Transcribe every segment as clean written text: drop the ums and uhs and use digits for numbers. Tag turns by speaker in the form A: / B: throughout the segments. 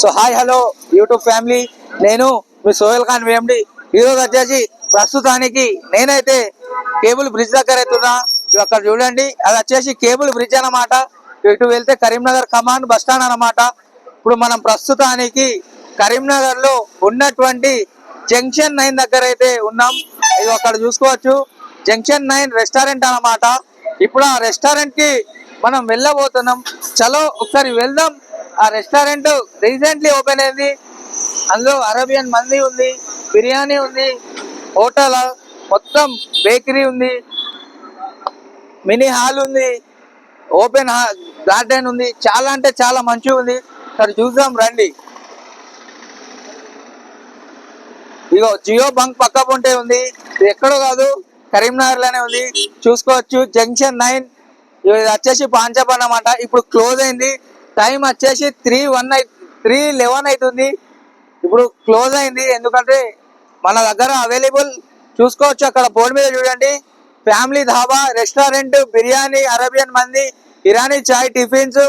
A: So hi hello YouTube family, నేను మీ సోహెల్ ఖాన్ వేఎండి. ఈరోజు వచ్చేసి ప్రస్తుతానికి నేనైతే కేబుల్ బ్రిడ్జ్ దగ్గర అవుతున్నా. అక్కడ చూడండి, అది వచ్చేసి కేబుల్ బ్రిడ్జ్ అన్నమాట. ఇటు వెళ్తే కరీంనగర్ కమాండ్ బస్ స్టాండ్ అన్నమాట. ఇప్పుడు మనం ప్రస్తుతానికి కరీంనగర్ లో ఉన్నటువంటి జంక్షన్ 9 దగ్గర అయితే ఉన్నాం. ఇది అక్కడ చూసుకోవచ్చు, జంక్షన్ 9 రెస్టారెంట్ అన్నమాట. ఇప్పుడు ఆ రెస్టారెంట్ కి మనం వెళ్ళబోతున్నాం. చలో ఒకసారి వెళ్దాం. ఆ రెస్టారెంట్ రీసెంట్లీ ఓపెన్ అయింది. అందులో అరేబియన్ మంది ఉంది, బిర్యానీ ఉంది, హోటల్ మొత్తం బేకరీ ఉంది, మినీ హాల్ ఉంది, ఓపెన్ గార్డెన్ ఉంది. చాలా అంటే చాలా మంచిగా ఉంది. సరే చూద్దాం రండి. ఇగో జియో బంక్ పక్క పొంటే ఉంది. ఇది ఎక్కడో కాదు, కరీంనగర్ లోనే ఉంది. చూసుకోవచ్చు జంక్షన్ 9. ఇది వచ్చేసి పాంచాప్ అన్నమాట. ఇప్పుడు క్లోజ్ అయింది. టైం వచ్చేసి 3:11 అవుతుంది. ఇప్పుడు క్లోజ్ అయింది, ఎందుకంటే మన దగ్గర అవైలబుల్ చూసుకోవచ్చు. అక్కడ బోర్డు మీద చూడండి, family dhaba restaurant, biryani, Arabian mandi, Irani chai, tiffins,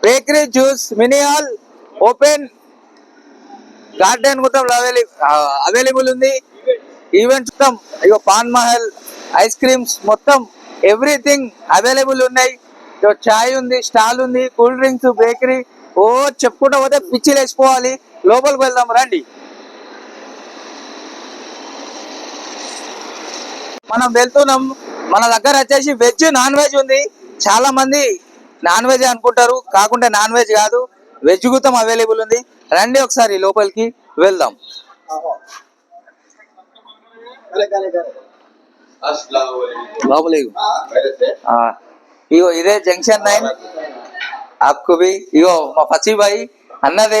A: bakery, juice, mini hall, open garden మొత్తం అవైలబుల్ ఉంది. ఈవెంట్స్ మొత్తం ఇగో పాన్ మహల్, ఐస్ క్రీమ్స్ మొత్తం ఎవ్రీథింగ్ అవైలబుల్ ఉన్నాయి. చాయ్ ఉంది, స్టాల్ ఉంది, కూల్ డ్రింక్స్, బేకరీ. ఓ చెప్పుకుంటా పోతే పిచ్చిలు వేసిపోవాలి. లోపలికి వెళ్దాం రండి. మనం వెళ్తున్నాం. మన దగ్గర వచ్చేసి వెజ్, నాన్ వెజ్ ఉంది. చాలా మంది నాన్ వెజ్ అనుకుంటారు, కాకుండా నాన్ వెజ్ కాదు, వెజ్ గుతం అవైలబుల్ ఉంది. రండి ఒకసారి లోపలికి వెళ్దాం. ఇగో ఇదే జంక్షన్ 9 ఆకుబి. ఇగో మా ఫసీబాయి అన్నదే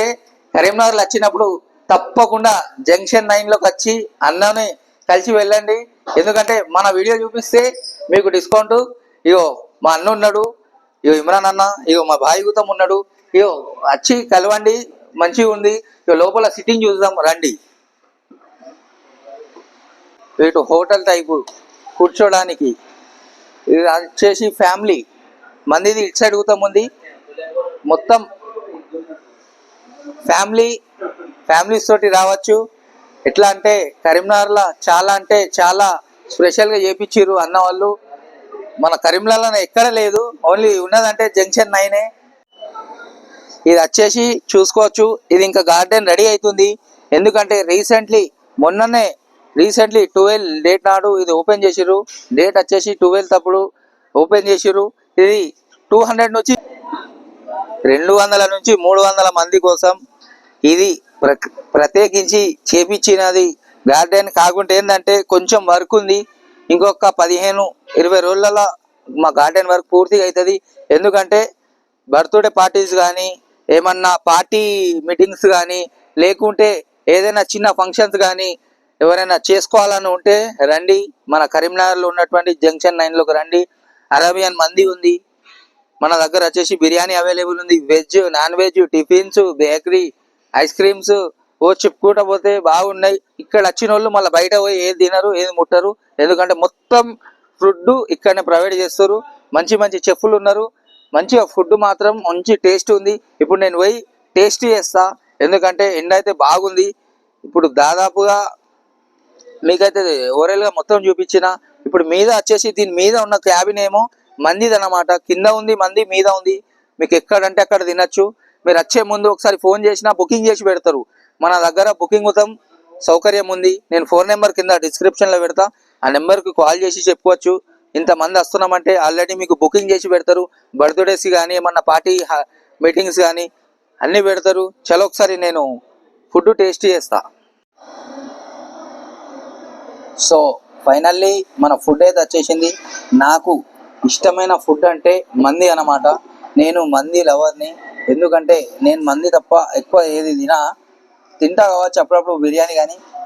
A: కరీంనగర్ వచ్చినప్పుడు తప్పకుండా జంక్షన్ 9 లోకి వచ్చి అన్నని కలిసి వెళ్ళండి. ఎందుకంటే మన వీడియో చూపిస్తే మీకు డిస్కౌంట్. ఇగో మా అన్న ఉన్నాడు, ఇగో ఇమ్రాన్ అన్న, ఇగో మా భాయి గుతం ఉన్నాడు. ఇగో వచ్చి కలవండి, మంచిగా ఉంది. ఇగో లోపల సిట్టింగ్ చూద్దాం రండి. ఇటు హోటల్ టైపు కూర్చోడానికి. ఇది వచ్చేసి ఫ్యామిలీ మందిది. ఇటు సైడ్ గుతం ఉంది, మొత్తం ఫ్యామిలీస్ తోటి రావచ్చు. ఎట్లా అంటే కరీంనగర్లో చాలా అంటే చాలా స్పెషల్గా చేపించారు అన్న వాళ్ళు. మన కరీంనగర్లో ఎక్కడ లేదు, ఓన్లీ ఉన్నదంటే జంక్షన్ 9. ఇది వచ్చేసి చూసుకోవచ్చు, ఇది ఇంకా గార్డెన్ రెడీ అవుతుంది. ఎందుకంటే రీసెంట్లీ 12 డేట్ నాడు ఇది ఓపెన్ చేసిర్రు. డేట్ వచ్చేసి 12 అప్పుడు ఓపెన్ చేసిర్రు. ఇది 200 నుంచి 200 నుంచి 300 మంది కోసం ఇది ప్రత్యేకించి చేపించినది గార్డెన్. కాకుంటే ఏంటంటే కొంచెం వర్క్ ఉంది. ఇంకొక 15-20 రోజులలో మా గార్డెన్ వర్క్ పూర్తిగా అవుతుంది. ఎందుకంటే బర్త్డే పార్టీస్ కానీ, ఏమన్నా పార్టీ మీటింగ్స్ కానీ, లేకుంటే ఏదైనా చిన్న ఫంక్షన్స్ కానీ ఎవరైనా చేసుకోవాలని ఉంటే రండి. మన కరీంనగర్లో ఉన్నటువంటి జంక్షన్ 9లోకి రండి. అరేబియన్ మంది ఉంది. మన దగ్గర వచ్చేసి బిర్యానీ అవైలబుల్ ఉంది, veg, non veg, tiffins, bakery, ice creams. ఓ చెప్పుకుంటా పోతే బాగున్నాయి. ఇక్కడ వచ్చిన వాళ్ళు మళ్ళీ బయట పోయి ఏది తినరు, ఏది ముట్టరు. ఎందుకంటే మొత్తం ఫుడ్ ఇక్కడనే ప్రొవైడ్ చేస్తారు. మంచి మంచి చెఫ్లు ఉన్నారు. మంచిగా ఫుడ్ మాత్రం మంచి టేస్ట్ ఉంది. ఇప్పుడు నేను పోయి టేస్ట్ చేస్తా, ఎందుకంటే ఎండ అయితే బాగుంది. ఇప్పుడు దాదాపుగా మీకైతే ఓవరాల్గా మొత్తం చూపించిన. ఇప్పుడు మీద వచ్చేసి దీని మీద ఉన్న క్యాబిన్ ఏమో మందిది అన్నమాట. కింద ఉంది మంది, మీద ఉంది. మీకు ఎక్కడంటే అక్కడ తినచ్చు. మీరు వచ్చే ముందు ఒకసారి ఫోన్ చేసినా బుకింగ్ చేసి పెడతారు. మన దగ్గర బుకింగ్ మొత్తం సౌకర్యం ఉంది. నేను ఫోన్ నెంబర్ కింద డిస్క్రిప్షన్లో పెడతా. ఆ నెంబర్కి కాల్ చేసి చెప్పుకోవచ్చు. ఇంతమంది వస్తున్నామంటే ఆల్రెడీ మీకు బుకింగ్ చేసి పెడతారు. బర్త్డేస్ కానీ, ఏమన్నా పార్టీ మీటింగ్స్ కానీ అన్నీ పెడతారు. చలో ఒకసారి నేను ఫుడ్ టేస్ట్ చేస్తా. సో ఫైనల్లీ మన ఫుడ్ అయితే వచ్చేసింది. నాకు ఇష్టమైన ఫుడ్ అంటే మంది అన్నమాట. నేను మంది లవర్ని. ఎందుకంటే నేను మంది తప్ప ఎక్కువ ఏది తింటా కావచ్చు, అప్పుడప్పుడు బిర్యానీ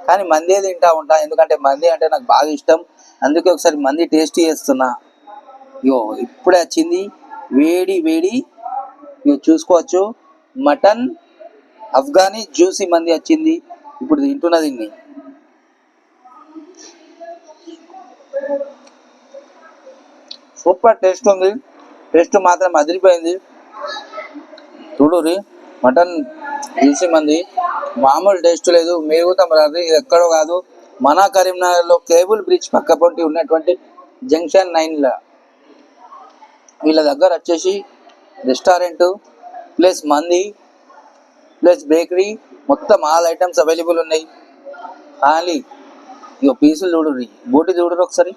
A: కానీ మంది తింటా ఉంటా. ఎందుకంటే మంది అంటే నాకు బాగా ఇష్టం. అందుకే ఒకసారి మంది టేస్ట్ చేస్తున్నా. ఇగో ఇప్పుడే వచ్చింది వేడి వేడి. ఇగో చూసుకోవచ్చు, మటన్ అఫ్ఘానీ జ్యూసీ మంది వచ్చింది. ఇప్పుడు తింటున్నది దీన్ని. సూపర్ టేస్ట్ ఉంది. టేస్ట్ మాత్రం అదిరిపోయింది. చూడురి, మటన్ పిలిచి మంది మామూలు టేస్ట్ లేదు. మీరు కూడా రాదు, ఇది ఎక్కడో కాదు మన కరీంనగర్లో కేబుల్ బ్రిడ్జ్ పక్క పొంటి ఉన్నటువంటి జంక్షన్ 9ల వీళ్ళ దగ్గర వచ్చేసి రెస్టారెంట్ ప్లస్ మంది ప్లస్ బేకరీ మొత్తం ఆల్ ఐటమ్స్ అవైలబుల్ ఉన్నాయి. ఖాళీ ఇక పీసులు చూడుర్రి, బోటి చూడరు ఒకసారి.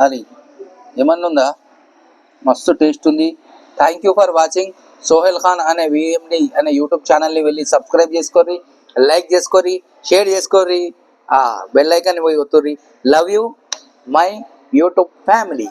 A: అది ఏమన్నా ఉందా, మస్తు టేస్ట్ ఉంది. Thank you for watching. Sohail Khan అనే విఎండి అనే యూట్యూబ్ ఛానల్ని వెళ్ళి సబ్స్క్రైబ్ చేసుకోర్రి, లైక్ చేసుకోర్రి, షేర్ చేసుకోర్రి, బెల్ ఐకాన్ని పోయి ఒత్తుర్రి. Love you my YouTube family.